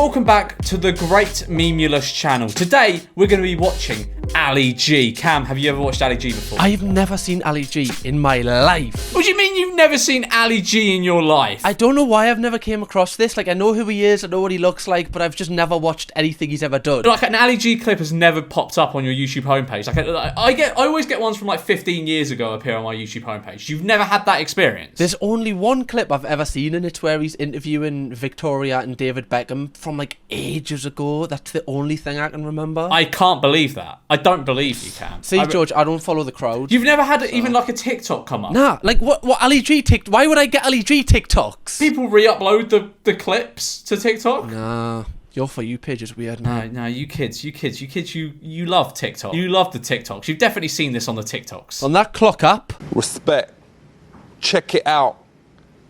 welcome back to the Great Memulous channel. Today, we're going to be watching Ali G. Cam, have you ever watched Ali G before? I've never seen Ali G in my life. What do you mean you've never seen Ali G in your life? I don't know why I've never came across this. Like, I know who he is, I know what he looks like, but I've just never watched anything he's ever done. Like, an Ali G clip has never popped up on your YouTube homepage. I always get ones from like 15 years ago appear on my YouTube homepage. You've never had that experience? There's only one clip I've ever seen, and it's where he's interviewing Victoria and David Beckham from like ages ago. That's the only thing I can remember. I can't believe that. I don't believe you, Cam. See, George, I don't follow the crowd. You've never had even like a TikTok come up? Nah, like what Ali G TikTok? Why would I get Ali G TikToks? People re-upload the clips to TikTok? Nah. Your For You page is weird. No, you kids, you love TikTok. You love the TikToks. You've definitely seen this on the TikToks. On that clock app. Respect. Check it out.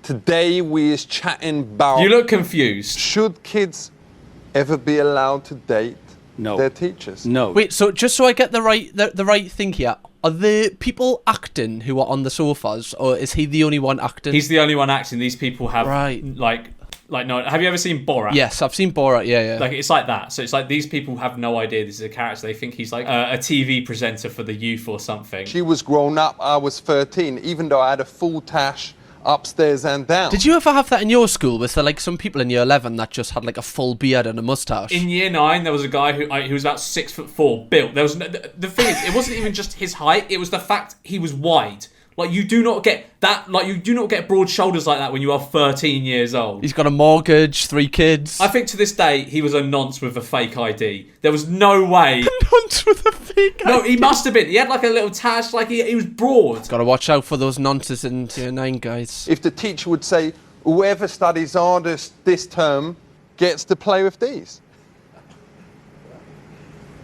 Today we is chatting about... You look confused. Should kids ever be allowed to date their teachers? No. Wait, so just so I get the right thing here, are the people acting who are on the sofas, or is he the only one acting? He's the only one acting. These people have like no. Have you ever seen Borat? Yes, I've seen Borat. Yeah. Like, it's like that. So it's like these people have no idea this is a character. They think he's like a TV presenter for the youth or something. She was grown up. I was 13, even though I had a full tash upstairs and down. Did you ever have that in your school? Was there like some people in year 11 that just had like a full beard and a mustache? In year 9, there was a guy who was about 6'4", built. There was the thing is, it wasn't even just his height. It was the fact he was wide. Like, you do not get that. Like, you do not get broad shoulders like that when you are 13 years old. He's got a mortgage, 3 kids. I think to this day he was a nonce with a fake ID. There was no way. A nonce with a fake ID. No, he must have been. He had like a little tash. Like, he was broad. Got to watch out for those nonces in year 9, guys. If the teacher would say, whoever studies hardest this term gets to play with these.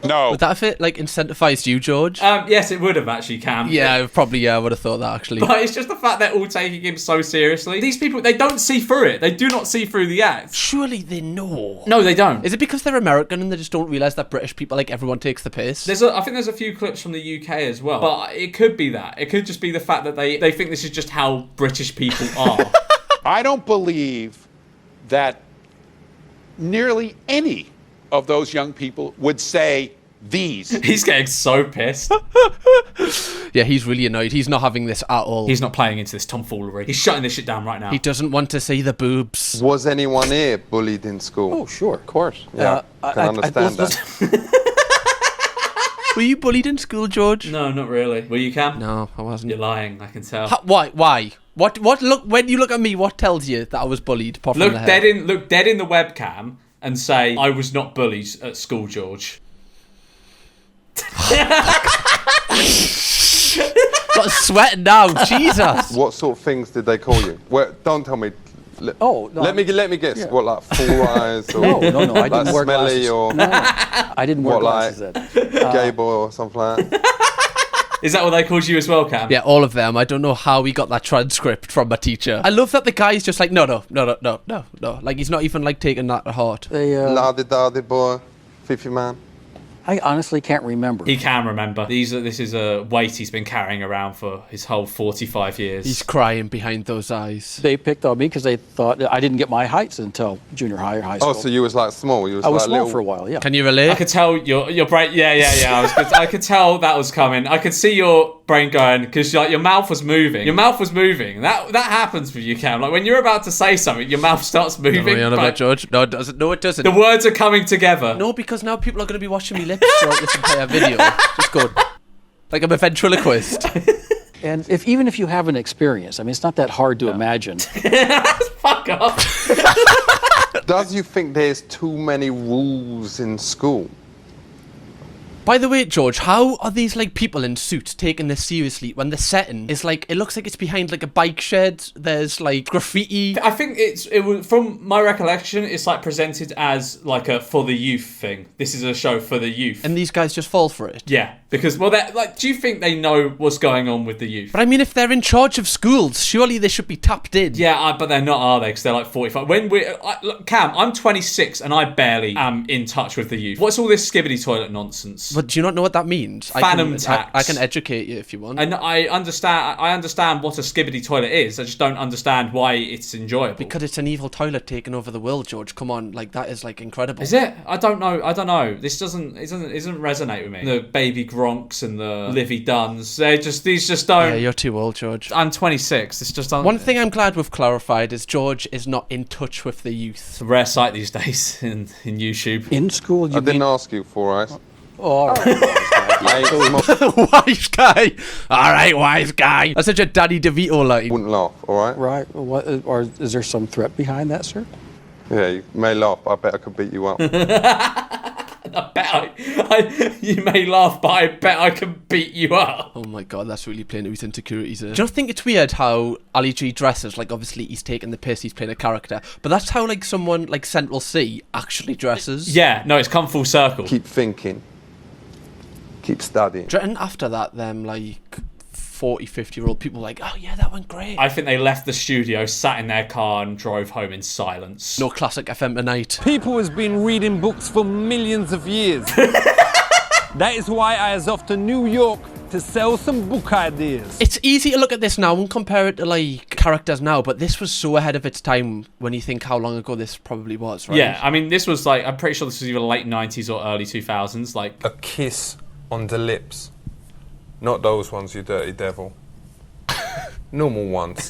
No. Would that have it, like, incentivized you, George? Yes, it would have actually, Cam. Yeah, probably, I would have thought that, actually. But it's just the fact they're all taking him so seriously. These people, they don't see through it. They do not see through the act. Surely they know. No, they don't. Is it because they're American and they just don't realise that British people, like, everyone takes the piss? I think there's a few clips from the UK as well. But it could be that. It could just be the fact that they think this is just how British people are. I don't believe that nearly any of those young people would say these. He's getting so pissed. Yeah, he's really annoyed. He's not having this at all. He's not playing into this tomfoolery. He's shutting this shit down right now. He doesn't want to see the boobs. Was anyone here bullied in school? Oh, sure, of course. Yeah, I can understand that. Were you bullied in school, George? No, not really. Were you, Cam? No, I wasn't. You're lying, I can tell. Why? What look, when you look at me, what tells you that I was bullied? Look dead in the webcam and say, I was not bullied at school, George. Got sweating now, Jesus. What sort of things did they call you? Don't tell me. Oh, no. Let me guess. Yeah. What, like full eyes or No, I didn't like wear smelly glasses. or No. I didn't wear glasses then. gay boy or something like that? Is that what they called you as well, Cam? Yeah, all of them. I don't know how we got that transcript from a teacher. I love that the guy's just like, no. Like, he's not even like taking that to heart. La-di-da-di boy, Fifi man. I honestly can't remember. He can remember. This is a weight he's been carrying around for his whole 45 years. He's crying behind those eyes. They picked on me because they thought I didn't get my heights until junior high or high school. Oh, so you was like small? I was small for a while, yeah. Can you relate? I could tell your brain. Yeah. I could tell that was coming. I could see your brain going because your mouth was moving. Your mouth was moving. That happens with you, Cam. Like when you're about to say something, your mouth starts moving. About George? No, it doesn't. No, it doesn't. The words are coming together. No, because now people are going to be watching me lips throughout this entire video. Just go like I'm a ventriloquist. And even if you have an experience, I mean, it's not that hard to imagine. Fuck off. Does you think there's too many rules in school? By the way, George, how are these like people in suits taking this seriously when the setting is like, it looks like it's behind like a bike shed, there's like graffiti. I think it was, from my recollection, it's like presented as like a for the youth thing. This is a show for the youth. And these guys just fall for it. Yeah, because, well, like, do you think they know what's going on with the youth? But I mean, if they're in charge of schools, surely they should be tapped in. Yeah, but they're not, are they? Because they're like 45. Look, Cam, I'm 26 and I barely am in touch with the youth. What's all this skibbity toilet nonsense? But do you not know what that means? Phantom tax. I can educate you if you want. And I understand what a skibbity toilet is. I just don't understand why it's enjoyable. Because it's an evil toilet taking over the world, George. Come on, like that is like incredible. Is it? I don't know. This doesn't resonate with me. The baby Gronks and the Livy Duns. These just don't. Yeah, you're too old, George. I'm 26. This just doesn't. One thing I'm glad we've clarified is George is not in touch with the youth. It's a rare sight these days in YouTube. In school, you I didn't ask you for ice. Oh, all right. Wise guy. All right, wise guy. That's such a Danny DeVito line. Wouldn't laugh, all right? Right. What, or is there some threat behind that, sir? Yeah, you may laugh, but I bet I could beat you up. I bet you may laugh, but I bet I can beat you up. Oh my god, that's really playing to his insecurities there. Do you not think it's weird how Ali G dresses? Like, obviously he's taking the piss, he's playing a character, but that's how like someone like Central C actually dresses. Yeah, no, it's come full circle. Keep thinking. Keep studying. Do you reckon after that, them like 40, 50-year-old people were like, oh yeah, that went great. I think they left the studio, sat in their car, and drove home in silence. No classic FM tonight. People has been reading books for millions of years. That is why I is off to New York to sell some book ideas. It's easy to look at this now and compare it to like characters now, but this was so ahead of its time when you think how long ago this probably was, right? Yeah, I mean, this was like, I'm pretty sure this was either late 90s or early 2000s. Like, A kiss on the lips. Not those ones, you dirty devil. Normal ones.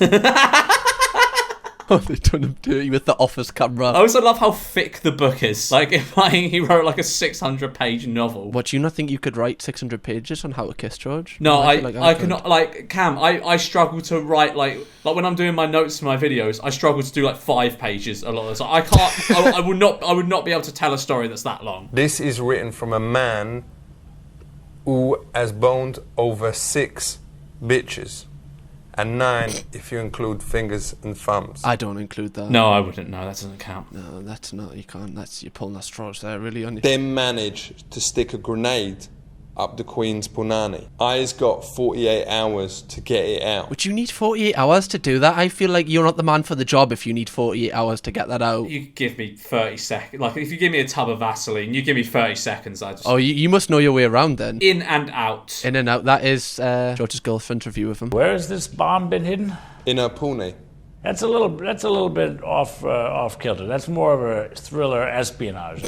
Oh, they done him dirty with the office camera. I also love how thick the book is. Like, if he wrote like a 600-page novel. What, do you not think you could write 600 pages on how to kiss, George? No, I feel like I could. cannot, like, Cam, I struggle to write, like when I'm doing my notes for my videos, I struggle to do, like, 5 pages a lot of the time. I can't, I would not be able to tell a story that's that long. This is written from a man who has boned over 6 bitches. And 9 if you include fingers and thumbs. I don't include that. No, I wouldn't. No, that doesn't count. No, that's not, you can't, you're pulling the straws there, really, on you. Then managed to stick a grenade up the Queen's punani. I's got 48 hours to get it out. Would you need 48 hours to do that? I feel like you're not the man for the job if you need 48 hours to get that out. You give me 30 seconds. Like, if you give me a tub of Vaseline, you give me 30 seconds, I just... Oh, you must know your way around then. In and out. In and out. That is George's girlfriend's review of him. Where has this bomb been hidden? In her puni. That's a little bit off kilter. That's more of a thriller espionage.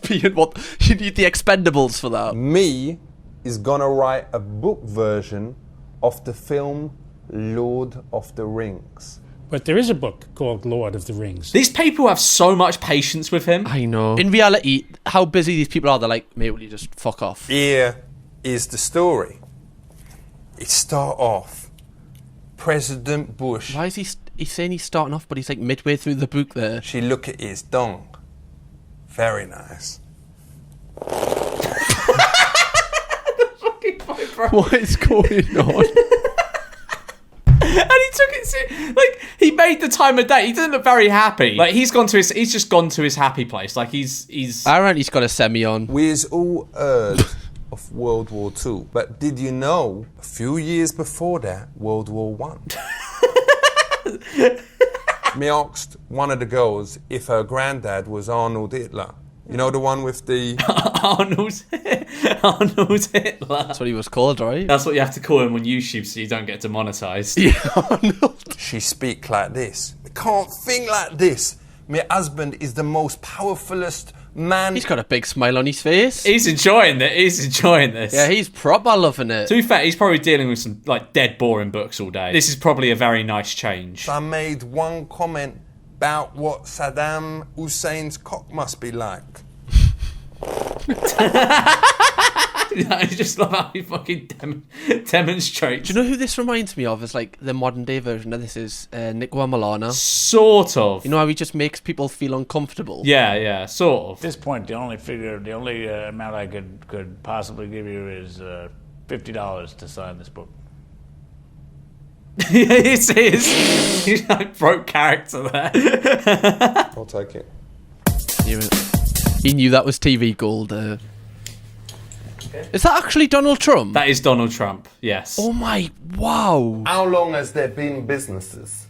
Being what? You need the Expendables for that. Me is gonna write a book version of the film Lord of the Rings. But there is a book called Lord of the Rings. These people have so much patience with him. I know. In reality, how busy these people are, they're like, mate, will you just fuck off? Here is the story. It start off, President Bush. Why is he's saying he's starting off, but he's like midway through the book there. She look at his dong. Very nice. What is going on? And he took it like he made the time of day. He doesn't look very happy. Like he's just gone to his happy place. Like he's. I reckon he's got a semi on. We's all heard of World War II, but did you know a few years before that, World War I? Me asked one of the girls if her granddad was Arnold Hitler. You know the one with the... Arnold Hitler. That's what he was called, right? That's what you have to call him on YouTube so you don't get demonetised. Yeah, Arnold. She speak like this. I can't think like this. My husband is the most powerfulest man... He's got a big smile on his face. He's enjoying it. He's enjoying this. Yeah, he's proper loving it. To be fair, he's probably dealing with some like dead boring books all day. This is probably a very nice change. I made one comment about what Saddam Hussein's cock must be like. I just love how he fucking demonstrates. Do you know who this reminds me of? Is like the modern day version of this is Nick Milana. Sort of. You know how he just makes people feel uncomfortable? Yeah, sort of. At this point, the only amount I could possibly give you is $50 to sign this book. He's like broke character there. I'll take it. He knew that was TV gold. Is that actually Donald Trump? That is Donald Trump, yes. Oh my, wow. How long has there been businesses?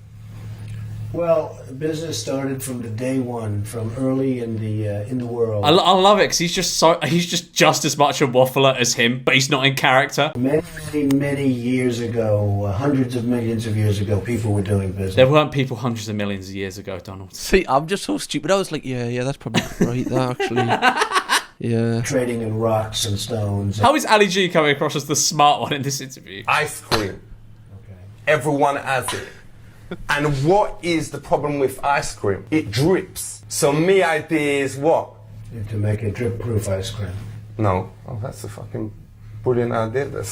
Well, business started from the day one, from early in the world. I love it because he's just as much a waffler as him, but he's not in character. Many years ago, hundreds of millions of years ago, people were doing business. There weren't people hundreds of millions of years ago, Donald. See, I'm just so stupid. I was like, yeah, that's probably right. That actually, yeah. Trading in rocks and stones. How is Ali G coming across as the smart one in this interview? Ice cream. Okay. Everyone has it. And what is the problem with ice cream? It drips. So my idea is what? To make a drip-proof ice cream. No. Oh, that's a fucking brilliant idea.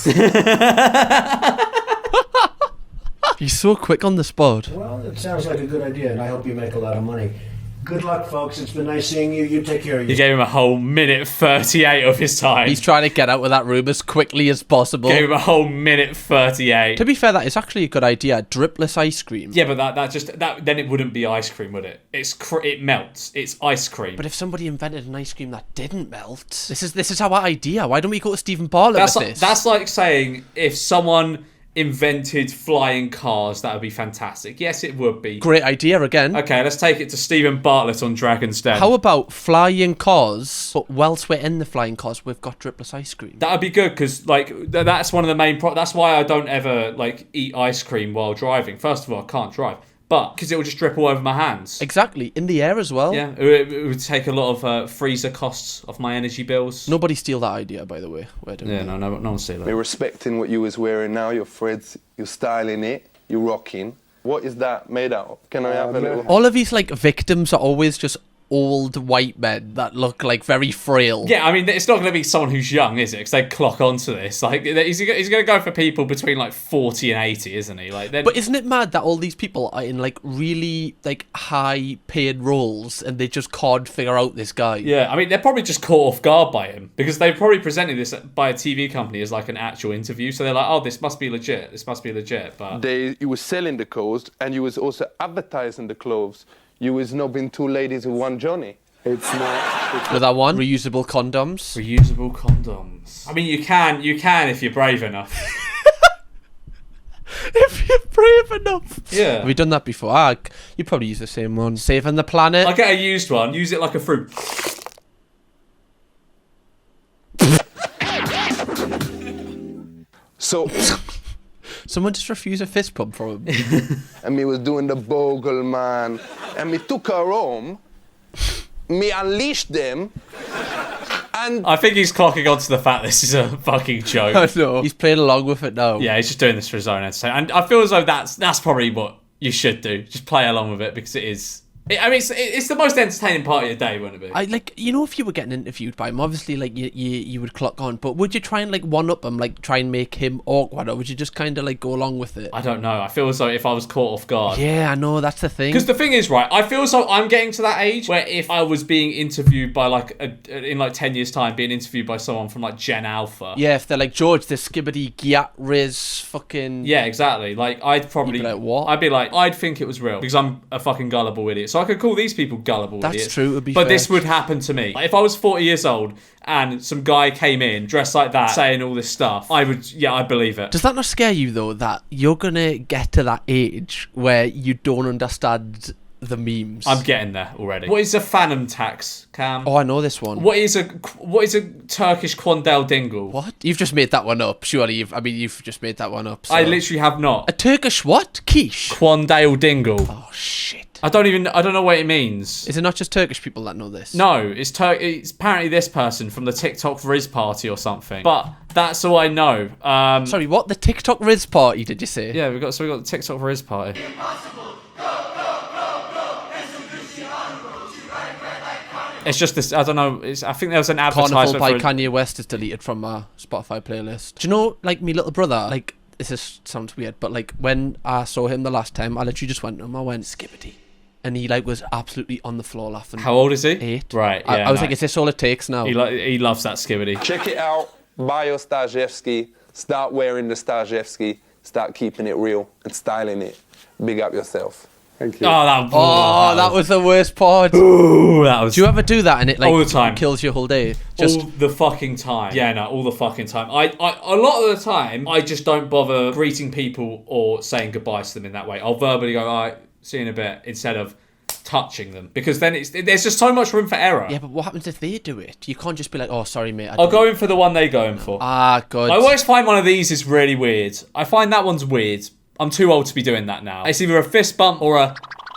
He's so quick on the spot. Well, it sounds like a good idea, and I hope you make a lot of money. Good luck, folks. It's been nice seeing you. You take care of You gave him a whole minute 38 of his time. He's trying to get out of that room as quickly as possible. Gave him a whole minute 38. To be fair, that is actually a good idea. Dripless ice cream. Yeah, but that then it wouldn't be ice cream, would it? It melts. It's ice cream. But if somebody invented an ice cream that didn't melt, this is our idea. Why don't we go to Stephen Bartlett with this? That's like saying if someone invented flying cars, that would be fantastic. Yes, it would be. Great idea again. Okay, let's take it to Stephen Bartlett on Dragon's Den. How about flying cars, but whilst we're in the flying cars, we've got dripless ice cream? That would be good because that's one of the main that's why I don't ever eat ice cream while driving. First of all, I can't drive. But because it will just drip all over my hands. Exactly, in the air as well. Yeah, it would take a lot of freezer costs off my energy bills. Nobody steal that idea, by the way. No one steal it. We're respecting what you was wearing now, your threads, you're styling it, you're rocking. What is that made out of? Can I have a little... All of these victims are always just old white men that look very frail. Yeah, I mean, it's not going to be someone who's young, is it? Because they clock onto this. He's going to go for people between 40 and 80, isn't he? But isn't it mad that all these people are in really high paid roles and they just can't figure out this guy? Yeah, I mean, they're probably just caught off guard by him because they probably presented this by a TV company as an actual interview. So they're like, oh, this must be legit. This must be legit. But you were selling the clothes and you was also advertising the clothes. You was knobbing two ladies with one Johnny. It's not... With that one? Reusable condoms? Reusable condoms. I mean, you can if you're brave enough. If you're brave enough. Yeah. Have we done that before? You probably use the same one. Saving the planet. I get a used one. Use it like a fruit. So... Someone just refused a fist pump from him. And me was doing the bogle, man. And me took her home. Me unleashed them. And I think he's clocking onto the fact this is a fucking joke. I know. He's playing along with it now. Yeah, he's just doing this for his own entertainment. And I feel as though that's probably what you should do. Just play along with it because it is... it's the most entertaining part of your day, wouldn't it be? If you were getting interviewed by him, obviously, you would clock on, but would you try and one-up him, try and make him awkward, or would you just kind of go along with it? I don't know. I feel as though if I was caught off guard. Yeah, I know, that's the thing. Because the thing is, right, I feel as though I'm getting to that age where if I was being interviewed by in 10 years' time, being interviewed by someone from Gen Alpha. Yeah, if they're George, the Skibbity Gyat Riz fucking... Yeah, exactly. I'd probably... You'd be what? I'd be I'd think it was real because I'm a fucking gullible idiot. So I could call these people gullible idiots. That's true, to be But fair. this would happen to me. If I was 40 years old and some guy came in dressed like that, saying all this stuff, I'd believe it. Does that not scare you, though, that you're going to get to that age where you don't understand the memes? I'm getting there already. What is a phantom tax, Cam? Oh, I know this one. What is a Turkish quandale dingle? What? You've just made that one up. Surely you've just made that one up. So. I literally have not. A Turkish what? Quiche? Quandale dingle. Oh, shit. I don't know what it means. Is it not just Turkish people that know this? No, it's apparently this person from the TikTok Riz party or something. But that's all I know. Sorry, what? The TikTok Riz party, did you say? Yeah, we got the TikTok Riz party. It's just this, I don't know, I think there was an advertisement Carnival by Kanye West is deleted from my Spotify playlist. Do you know, me little brother, sounds weird, but when I saw him the last time, I literally just went to him, I went, Skibbity. And he was absolutely on the floor laughing. How old is he? 8. Right, yeah. I was is this all it takes now? He loves that Skibbity. check it out, buy your Stajewski, start wearing the Stajewski, start keeping it real and styling it. Big up yourself. Thank you. That was the worst part. Ooh, that was... Do you ever do that and it all the time. Kills your whole day? All the fucking time. Yeah, no, all the fucking time. I a lot of the time, I just don't bother greeting people or saying goodbye to them in that way. I'll verbally go, all right, seeing a bit instead of touching them, because then there's just so much room for error. Yeah, but what happens if they do it? You can't just be like, oh, sorry, mate. I'll go in for the one they go in for. Ah, good. I always find one of these is really weird. I find that one's weird. I'm too old to be doing that now. It's either a fist bump or a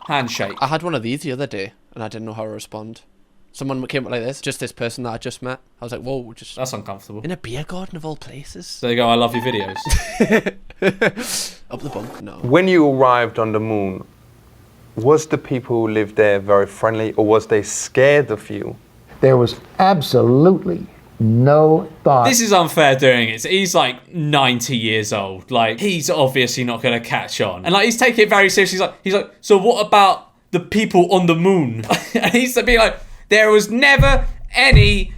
handshake. I had one of these the other day, and I didn't know how to respond. Someone came up like this, just this person that I just met. I was like, whoa, just... That's uncomfortable. In a beer garden of all places. There you go, I love your videos. Up the bunk? No. When you arrived on the moon, was the people who lived there very friendly, or was they scared of you? There was absolutely no thought. This is unfair doing it. He's like 90 years old. Like, he's obviously not going to catch on. And like, he's taking it very seriously. He's like, so what about the people on the moon? And he's being like, there was never any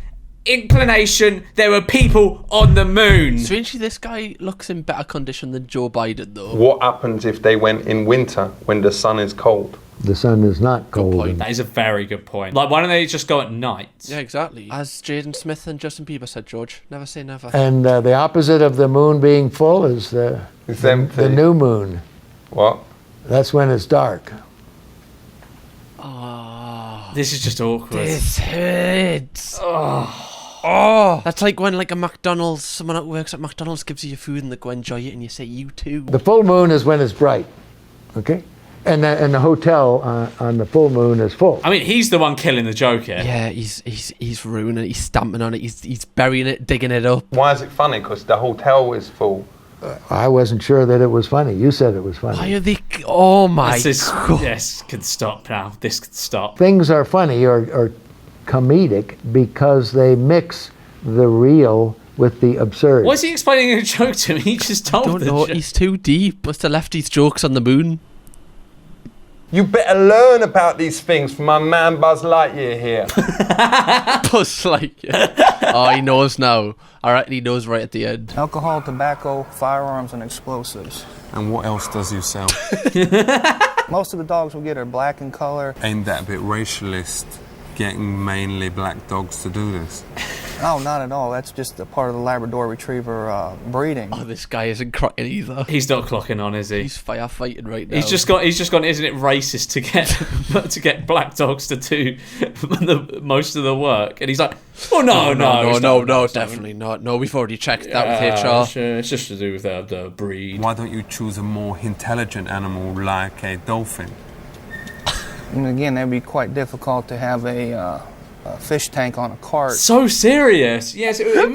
inclination there were people on the moon. Strangely, this guy looks in better condition than Joe Biden, though. What happens if they went in winter when the sun is cold? The sun is not cold. That is a very good point. Like, why don't they just go at night? Yeah, exactly. As Jaden Smith and Justin Bieber said, George, never say never. And the opposite of the moon being full is It's empty. the new moon. What? That's when it's dark. This is just awkward. This hurts. Oh, that's like when like a McDonald's, someone that works at McDonald's gives you your food and they go enjoy it and you say you too. The full moon is when it's bright, okay? And the hotel on the full moon is full. I mean, he's the one killing the joke here. Yeah, he's ruining it. He's stamping on it. He's burying it, digging it up. Why is it funny? Because the hotel is full. I wasn't sure that it was funny. You said it was funny. Why are they? Oh my God! Yes, can stop now. This can stop. Things are funny or comedic because they mix the real with the absurd. Why is he explaining a joke to me? He just told I don't the know. joke. He's too deep. Must have left his jokes on the moon. You better learn about these things from my man Buzz Lightyear here. Buzz Lightyear. Oh, he knows now. All right, he knows right at the end. Alcohol, tobacco, firearms, and explosives. And what else does you sell? Most of the dogs we get are black in color. Ain't that a bit racialist, getting mainly black dogs to do this? No, not at all. That's just a part of the Labrador Retriever breeding. Oh, this guy isn't cracking either. He's not clocking on, is he? He's firefighting right now. He's just gone. Isn't it racist to get black dogs to do most of the work? And he's like, oh no, definitely not. No, we've already checked that with HR. It's just to do with the breed. Why don't you choose a more intelligent animal like a dolphin? And again, that'd be quite difficult to have a fish tank on a cart. So serious. Yes, it would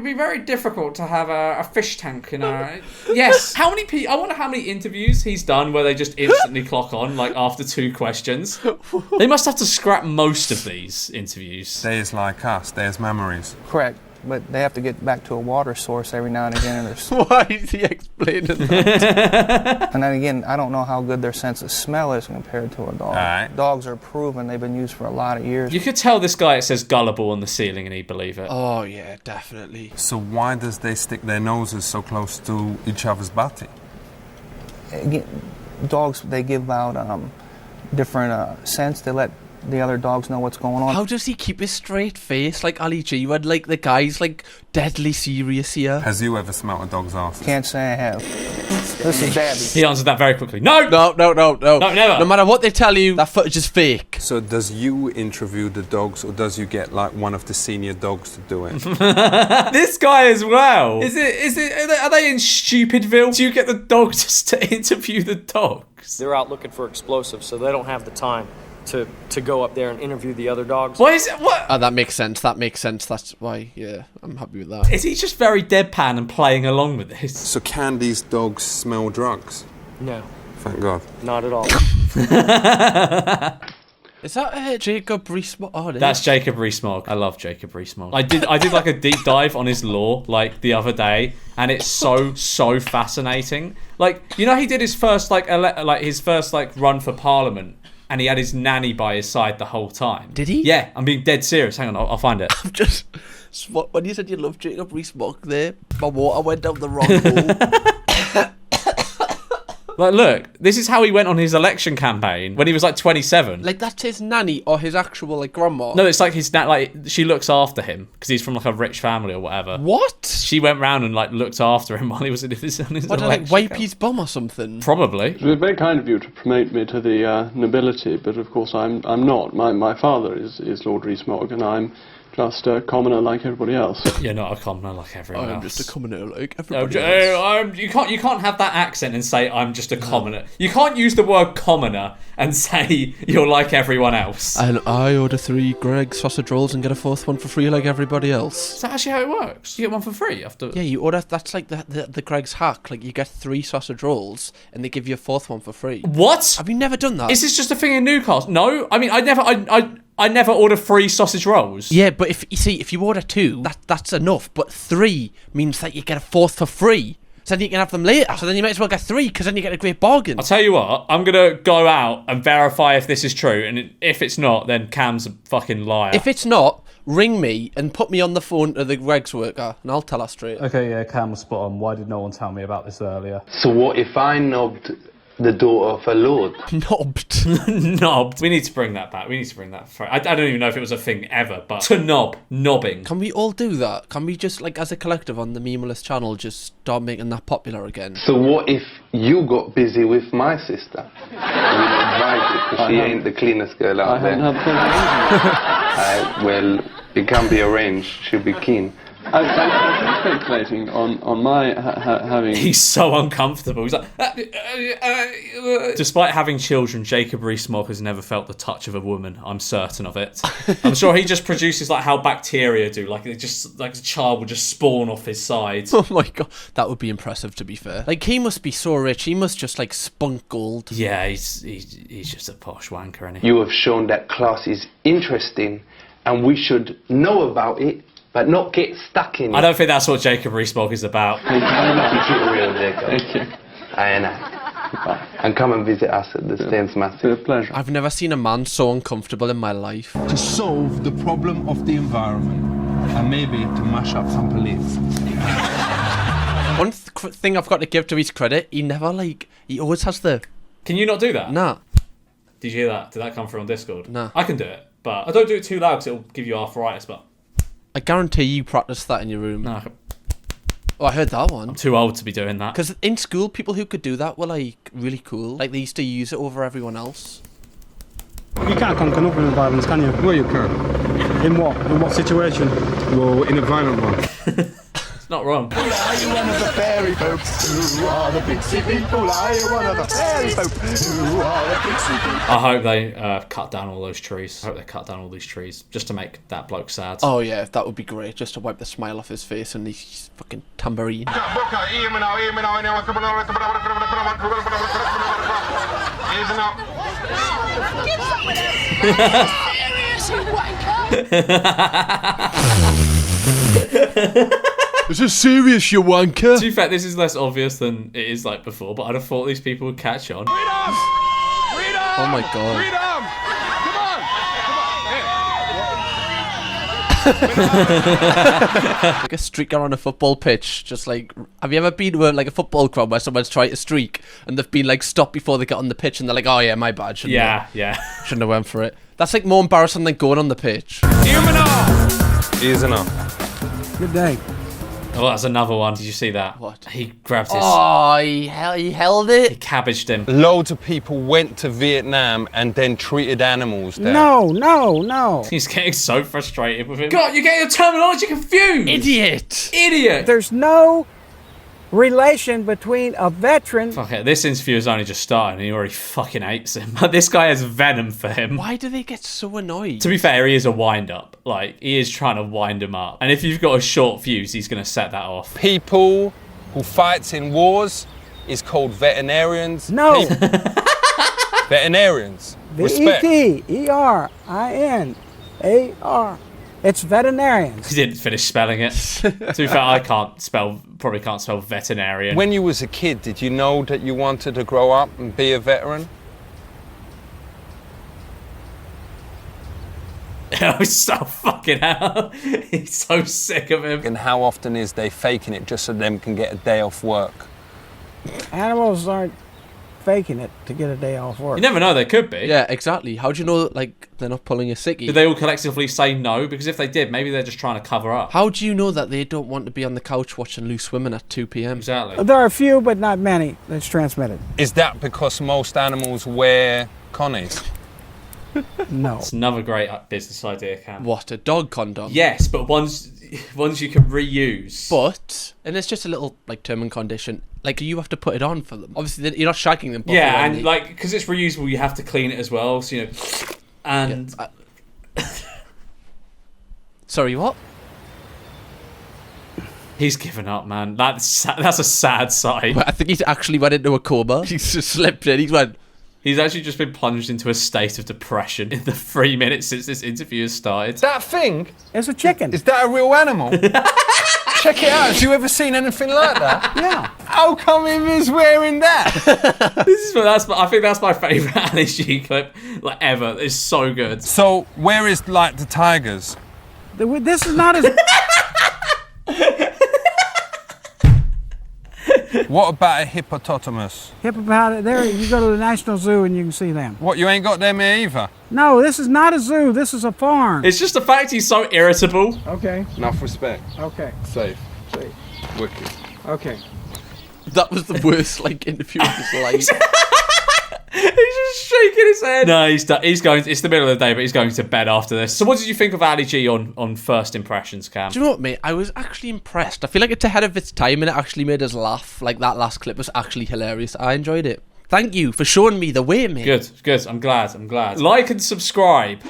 be very difficult to have a fish tank in a... Yes. How many people... I wonder how many interviews he's done where they just instantly clock on, like, after 2 questions. They must have to scrap most of these interviews. There's like us, there's memories. Correct. But they have to get back to a water source every now and again. And why is he explaining that? And then again, I don't know how good their sense of smell is compared to a dog. Right. Dogs are proven. They've been used for a lot of years. You could tell this guy, it says gullible on the ceiling and he'd believe it. Oh, yeah, definitely. So why does they stick their noses so close to each other's body? Again, dogs, they give out different scents. They let the other dogs know what's going on. How does he keep his straight face like Ali G when like the guy's like deadly serious here? Has you ever smelt a dog's ass? Can't say I have. This is Dabby. He answered that very quickly. No, never. No matter what they tell you, that footage is fake. So does you interview the dogs, or does you get like one of the senior dogs to do it? This guy as well. Are they in Stupidville? Do you get the dogs to interview the dogs? They're out looking for explosives, so they don't have the time to go up there and interview the other dogs. Why is it? What? That makes sense. That's why, yeah, I'm happy with that. Is he just very deadpan and playing along with this? So can these dogs smell drugs? No. Thank God. Not at all. Is that Jacob Rees-Mogg? Oh, that's Jacob Rees-Mogg. I love Jacob Rees-Mogg. I did like a deep dive on his lore like the other day, and it's so fascinating. Like, you know, he did his first run for Parliament. And he had his nanny by his side the whole time. Did he? Yeah, I'm being dead serious. Hang on, I'll find it. I'm just... When you said you love Jacob Rees-Mogg there, my water went down the wrong hole. Like, look, this is how he went on his election campaign when he was like 27. Like, that's his nanny or his actual, like, grandma? No, it's like his like she looks after him because he's from like a rich family or whatever. What? She went round and like looked after him while he was in his What, like, wipe his bum or something? Probably. It was very kind of you to promote me to the nobility, but of course I'm not. My father is Lord Rees-Mogg, and I'm just a commoner like everybody else. You're not a commoner like everyone else. I'm just a commoner like everybody else. You can't have that accent and say I'm just a commoner. You can't use the word commoner and say you're like everyone else. And I order 3 Greg sausage rolls and get a 4th one for free like everybody else. Is that actually how it works? You get one for free after? Yeah, you order. That's like the Greg's hack. Like, you get 3 sausage rolls and they give you a 4th one for free. What? Have you never done that? Is this just a thing in Newcastle? No, I mean I never order 3 sausage rolls. Yeah, but if you order 2, that's enough. But 3 means that you get a 4th for free. So then you can have them later. So then you might as well get 3 because then you get a great bargain. I'll tell you what, I'm going to go out and verify if this is true. And if it's not, then Cam's a fucking liar. If it's not, ring me and put me on the phone to the Greg's worker and I'll tell her straight. Okay, yeah, Cam was spot on. Why did no one tell me about this earlier? So what if I knobbed the daughter of a lord? Knobbed. Knobbed. We need to bring that back. We need to bring that. I don't even know if it was a thing ever, but to nobbing. Can we all do that? Can we just, like, as a collective on the Memeless channel, just start making that popular again? So what if you got busy with my sister? And advise it, because she ain't the cleanest girl out there. Well, it can be arranged. She'll be keen. I'm speculating on my having... He's so uncomfortable. He's like... Despite having children, Jacob Rees-Mogg has never felt the touch of a woman. I'm certain of it. I'm sure he just produces like how bacteria do. Like, it just like a child would just spawn off his side. Oh my god. That would be impressive, to be fair. Like, he must be so rich. He must just, like, spunk gold. Yeah, he's just a posh wanker, isn't he? You have shown that class is interesting, and we should know about it, but not get stuck in it. I don't think that's what Jacob Rees-Mogg is about. Keep it real, Jacob. Thank you. And come and visit us at the Staines Massive. It's a pleasure. I've never seen a man so uncomfortable in my life. To solve the problem of the environment, and maybe to mash up some police. One thing I've got to give to his credit, he never, like, he always has the... Can you not do that? Nah. Did you hear that? Did that come through on Discord? Nah. I can do it, but I don't do it too loud because it'll give you arthritis, but... I guarantee you practice that in your room. No. Oh, I heard that one. I'm too old to be doing that. Because in school, people who could do that were, like, really cool. Like, they used to use it over everyone else. You can't conquer nothing in violence, can you? Well, you can. In what? In what situation? Well, in a violent one. It's not wrong. Are you one of the fairy folk? Who are the pixie people? Are you one of the fairy folk? Who are the pixie people? I hope they cut down all those trees. I hope they cut down all these trees just to make that bloke sad. Oh yeah, that would be great. Just to wipe the smile off his face and his fucking tambourine. This is serious, you wanker. To be fair, this is less obvious than it is like before, but I'd have thought these people would catch on. Freedom! Freedom! Oh my god. Freedom! Like a streaker on a football pitch. Just like, have you ever been to like a football club where someone's tried to streak and they've been like stopped before they get on the pitch and they're like, oh yeah, my bad. Shouldn't Yeah. Shouldn't have went for it. That's like more embarrassing than going on the pitch. Ears enough. Good day. Oh, that's another one. Did you see that? What? He grabbed his... Oh, he held it. He cabbaged him. Loads of people went to Vietnam and then treated animals there. No. He's getting so frustrated with him. God, you're getting the terminology confused. Idiot. There's no relation between a veteran... Fuck it, this interview has only just started and he already fucking hates him. This guy has venom for him. Why do they get so annoyed? To be fair, he is a wind-up. Like, he is trying to wind him up. And if you've got a short fuse, he's going to set that off. People who fights in wars is called veterinarians. No. Veterinarians. The Respect. E-T-E-R-I-N-A-R. It's veterinarians. He didn't finish spelling it. To be fair, I probably can't spell veterinarian. When you was a kid, did you know that you wanted to grow up and be a veteran? Oh, he's so fucking hell. He's so sick of him. And how often is they faking it just so them can get a day off work? Animals aren't faking it to get a day off work. You never know, they could be. Yeah, exactly. How do you know, like, they're not pulling a sickie? Did they all collectively say no? Because if they did, maybe they're just trying to cover up. How do you know that they don't want to be on the couch watching loose women at 2 p.m? Exactly. There are a few, but not many, that's transmitted. Is that because most animals wear connies? No. It's another great business idea, Cam. What, a dog condom? Yes, but ones you can reuse. But, and it's just a little, like, term and condition, like, you have to put it on for them. Obviously, you're not shagging them. Yeah, and, like, because it's reusable, you have to clean it as well, so, you know, and... Yeah, sorry, what? He's given up, man. That's a sad sight. I think he's actually went into a coma. He's just slipped in. He's actually just been plunged into a state of depression in the 3 minutes since this interview has started. That thing? It's a chicken. Is that a real animal? Check it out. Have you ever seen anything like that? Yeah. How come he was wearing that? I think that's my favourite Ali G clip like ever. It's so good. So where is like the tigers? This is not as... What about a hippopotamus? Hippopotamus, there, you go to the National Zoo and you can see them. What, you ain't got them here either? No, this is not a zoo, this is a farm. It's just the fact he's so irritable. Okay. Enough respect. Okay. Safe. Safe. Wicked. Okay. That was the worst, like, interview of his life. He's just shaking his head. No, he's going. It's the middle of the day, but he's going to bed after this. So, what did you think of Ali G on first impressions, Cam? Do you know what, mate? I was actually impressed. I feel like it's ahead of its time, and it actually made us laugh. Like, that last clip was actually hilarious. I enjoyed it. Thank you for showing me the way, mate. Good. I'm glad. Like and subscribe.